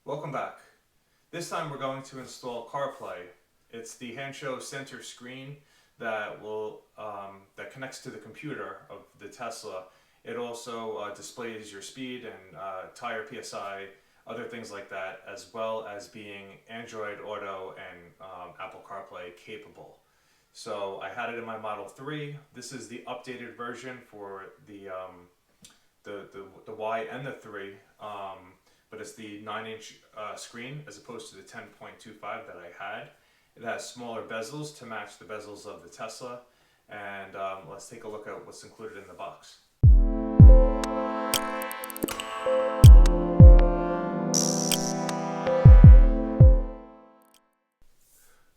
Welcome back. This time we're going to install CarPlay. It's the Hansshow center screen that that connects to the computer of the Tesla. It also displays your speed and tire PSI, other things like that, as well as being Android Auto and Apple CarPlay capable. So I had it in my Model 3. This is the updated version for the Y and the 3. But it's the 9-inch screen as opposed to the 10.25 that I had. It has smaller bezels to match the bezels of the Tesla. And let's take a look at what's included in the box.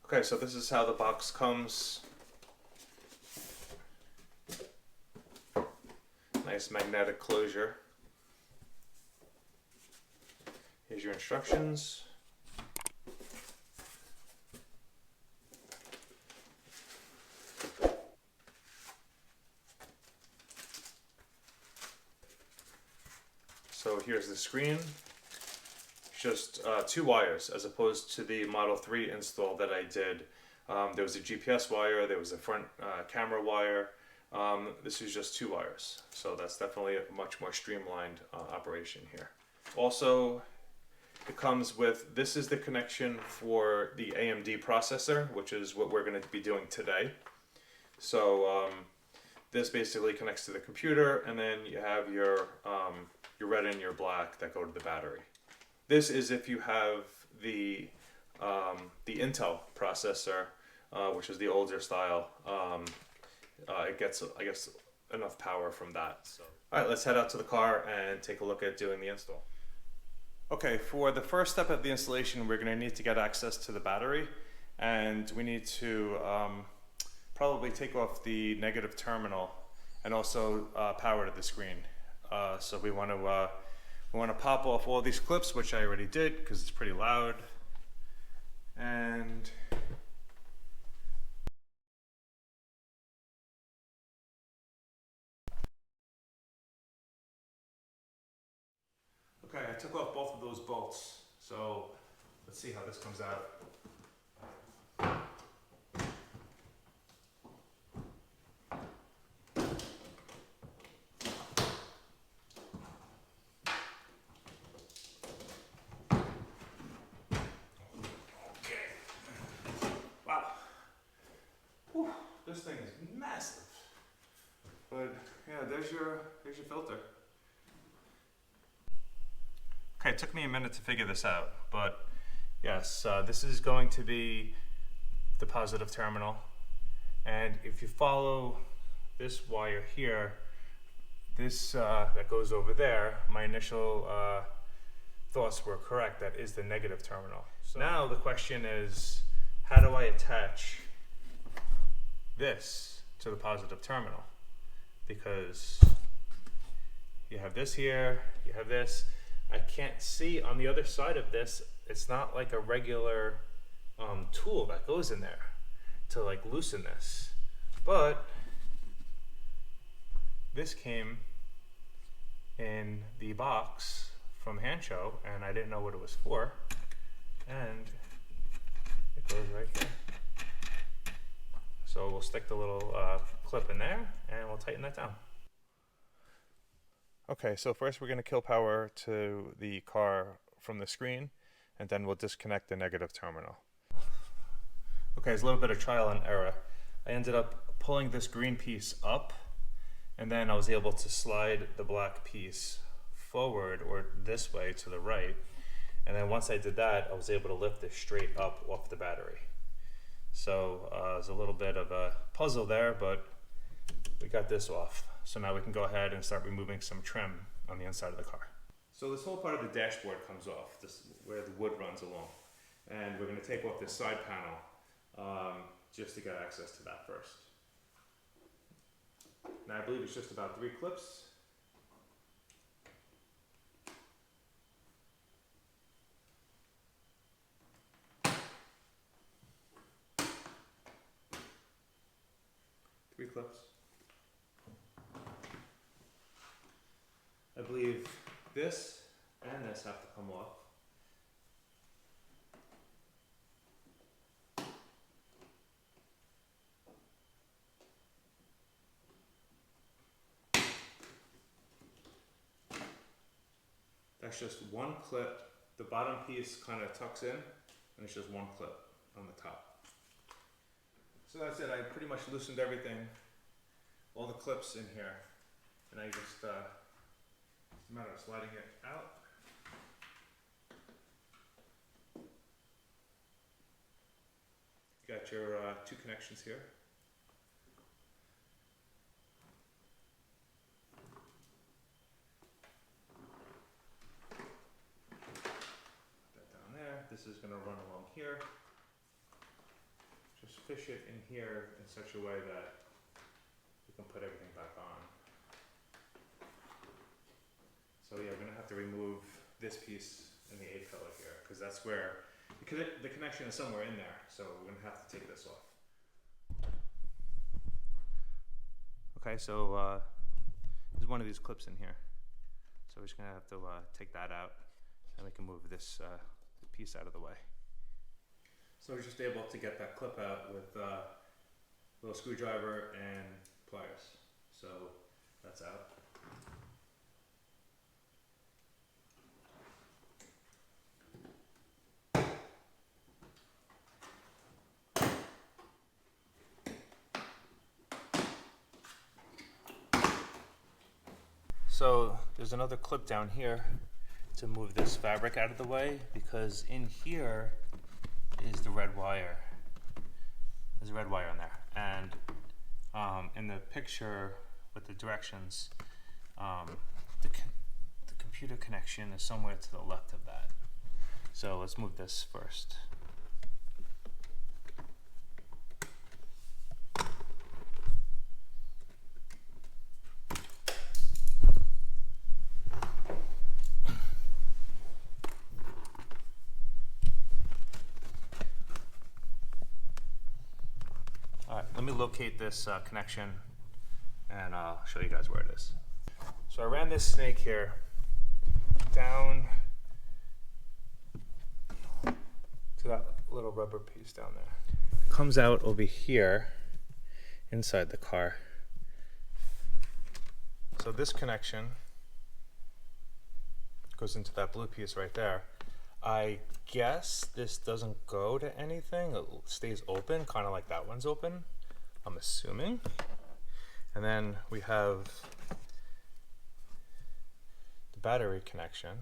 Okay, so this is how the box comes. Nice magnetic closure. Here's your instructions. So here's the screen. Just 2 wires as opposed to the Model 3 install that I did. There was a GPS wire, there was a front camera wire. This is just 2 wires. So that's definitely a much more streamlined operation here. Also, it comes with, this is the connection for the AMD processor, which is what we're going to be doing today. So this basically connects to the computer, and then you have your red and your black that go to the battery. This is if you have the Intel processor, which is the older style. It gets, I guess, enough power from that. So, all right, let's head out to the car and take a look at doing the install. Okay, for the first step of the installation, we're going to need to get access to the battery, and we need to probably take off the negative terminal and also power to the screen. So we want to pop off all these clips, which I already did because it's pretty loud. And okay, I took off both of those bolts, so let's see how this comes out. Okay. Wow. Whew, this thing is massive. But yeah, there's your filter. Okay, it took me a minute to figure this out, but yes, this is going to be the positive terminal. And if you follow this wire here, this that goes over there, my initial thoughts were correct. That is the negative terminal. So now the question is, how do I attach this to the positive terminal? Because you have this here, you have this. I can't see on the other side of this, it's not like a regular tool that goes in there to like loosen this. But this came in the box from Hansshow, and I didn't know what it was for. And it goes right there. So we'll stick the little clip in there and we'll tighten that down. Okay, so first we're going to kill power to the car from the screen, and then we'll disconnect the negative terminal. Okay, it's a little bit of trial and error. I ended up pulling this green piece up, and then I was able to slide the black piece forward or this way to the right. And then once I did that, I was able to lift it straight up off the battery. So there's a little bit of a puzzle there, but we got this off. So now we can go ahead and start removing some trim on the inside of the car. So this whole part of the dashboard comes off, this where the wood runs along. And we're going to take off this side panel just to get access to that first. Now I believe it's just about 3 clips. I believe this and this have to come off. it's just one clip. The bottom piece kind of tucks in, and it's just one clip on the top. So that's it. I pretty much loosened everything, all the clips in here, and I just it's a matter of sliding it out. You got your two connections here. This is going to run along here. Just fish it in here in such a way that you can put everything back on. So yeah, we're going to have to remove this piece and the A-pillar here, because that's where the connection is somewhere in there. So we're going to have to take this off. Okay, so there's one of these clips in here. So we're just going to have to take that out, and we can move this piece out of the way. So we're just able to get that clip out with a little screwdriver and pliers. So that's out. So there's another clip down here to move this fabric out of the way, because in here is the red wire. There's a red wire in there, and in the picture with the directions, the computer connection is somewhere to the left of that. So let's move this first. Let me locate this connection, and I'll show you guys where it is. So I ran this snake here down to that little rubber piece down there. It comes out over here inside the car. So this connection goes into that blue piece right there. I guess this doesn't go to anything. It stays open, kind of like that one's open, I'm assuming. And then we have the battery connection.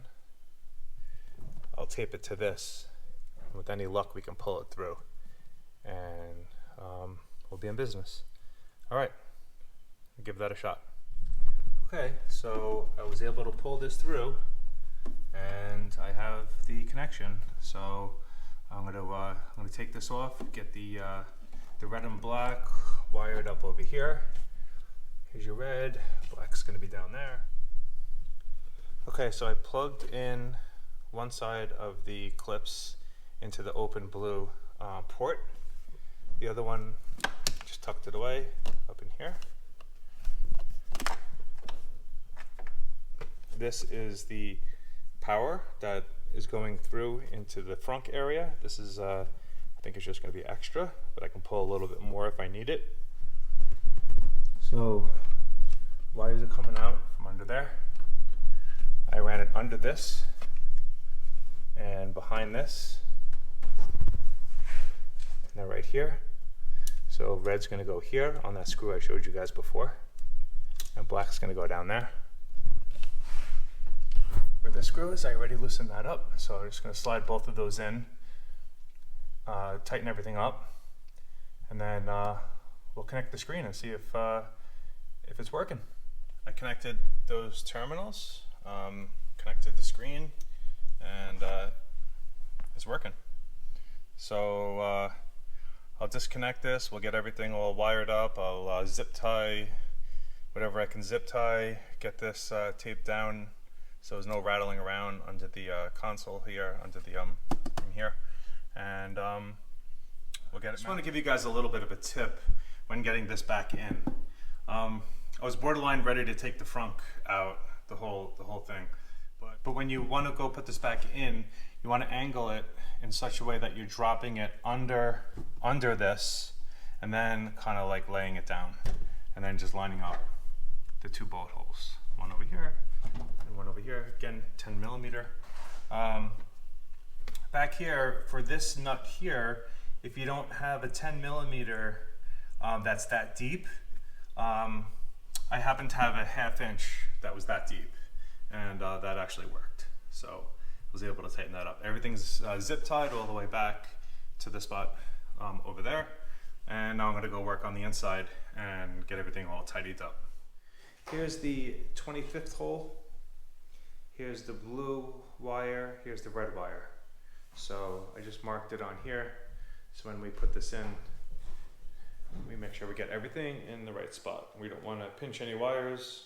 I'll tape it to this. With any luck, we can pull it through, and we'll be in business. All right, I'll give that a shot. Okay, so I was able to pull this through, and I have the connection. So I'm gonna take this off, get the red and black wired up over here. Here's your red, black's gonna be down there. Okay, so I plugged in one side of the clips into the open blue port. The other one, just tucked it away up in here. This is the power that is going through into the front area. This is, I think it's just going to be extra, but I can pull a little bit more if I need it. So wires are coming out from under there. I ran it under this and behind this, and then right here. So red's going to go here on that screw I showed you guys before, and black's going to go down there. Where the screw is, I already loosened that up, so I'm just going to slide both of those in, tighten everything up, and then we'll connect the screen and see if it's working. I connected those terminals, connected the screen, and it's working. So I'll disconnect this, we'll get everything all wired up, I'll zip tie whatever I can zip tie, get this taped down so there's no rattling around under the console here, under the in here, and we'll get it. I just want to give you guys a little bit of a tip when getting this back in. I was borderline ready to take the frunk out, the whole thing, but when you want to go put this back in, you want to angle it in such a way that you're dropping it under this, and then kind of like laying it down, and then just lining up the two bolt holes, one over here and one over here, again 10 millimeter. Back here, for this nut here, if you don't have a 10 millimeter that's that deep, I happen to have a 1/2 inch that was that deep, and that actually worked. So I was able to tighten that up. Everything's zip tied all the way back to the spot over there. And now I'm gonna go work on the inside and get everything all tidied up. Here's the 25th hole. Here's the blue wire, here's the red wire. So I just marked it on here. So when we put this in, we make sure we get everything in the right spot. We don't want to pinch any wires.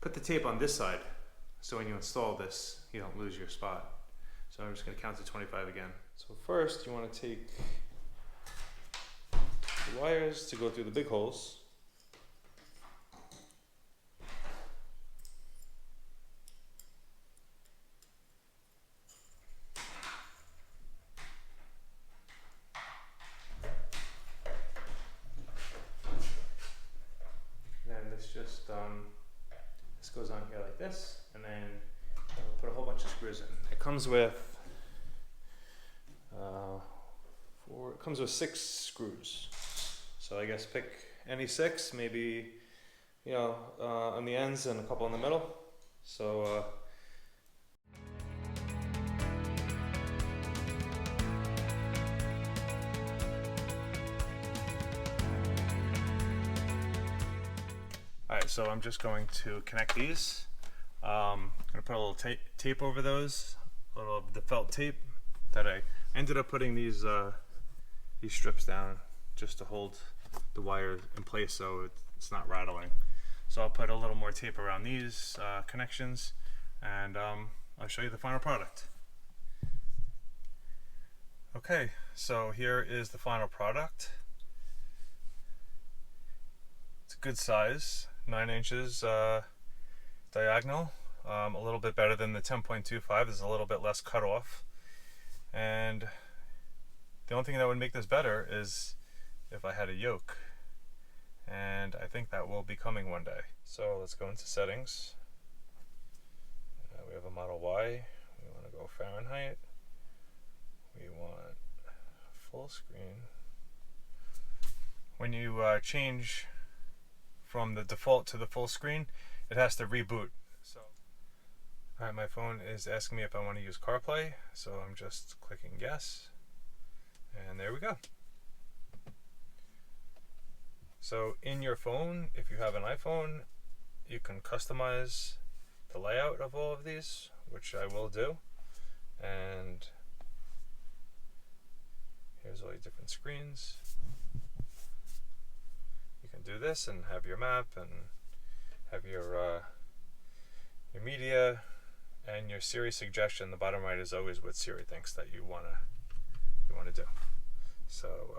Put the tape on this side, so when you install this, you don't lose your spot. So I'm just going to count to 25 again. So first, you want to take the wires to go through the big holes. And then this just this goes on here like this, and then I'll put a whole bunch of screws in. It comes with it comes with 6 screws. So I guess pick any 6, maybe, you know, on the ends and a couple in the middle. So Alright, so I'm just going to connect these. I'm going to put a little tape over those, a little of the felt tape that I ended up putting these strips down just to hold the wire in place so it's not rattling. So I'll put a little more tape around these connections, and I'll show you the final product. Okay, so here is the final product. It's a good size. 9 inches diagonal, a little bit better than the 10.25. There's a little bit less cut off, and the only thing that would make this better is if I had a yoke, and I think that will be coming one day. So let's go into settings. We have a Model Y. We want to go Fahrenheit. We want full screen. When you change from the default to the full screen, it has to reboot. So, alright, my phone is asking me if I want to use CarPlay, so I'm just clicking yes, and there we go. So in your phone, if you have an iPhone, you can customize the layout of all of these, which I will do. And here's all your different screens. Do this and have your map and have your media and your Siri suggestion. The bottom right is always what Siri thinks that you wanna do. So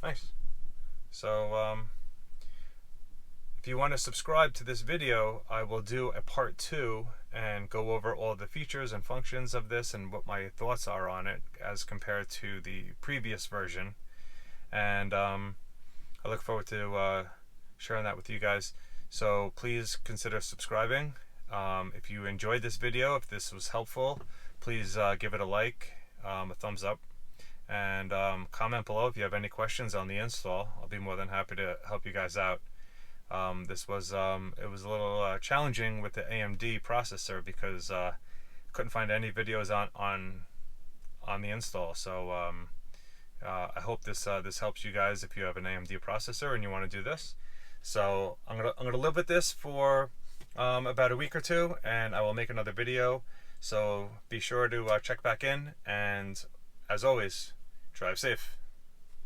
nice. So if you want to subscribe to this video, I will do a part 2 and go over all the features and functions of this and what my thoughts are on it as compared to the previous version. And I look forward to sharing that with you guys. So please consider subscribing. If you enjoyed this video, if this was helpful, please give it a like, a thumbs up, and comment below if you have any questions on the install. I'll be more than happy to help you guys out. This was it was a little challenging with the AMD processor because couldn't find any videos on the install. So I hope this helps you guys if you have an AMD processor and you want to do this. So I'm gonna live with this for about a week or 2, and I will make another video. So be sure to check back in, and as always, drive safe.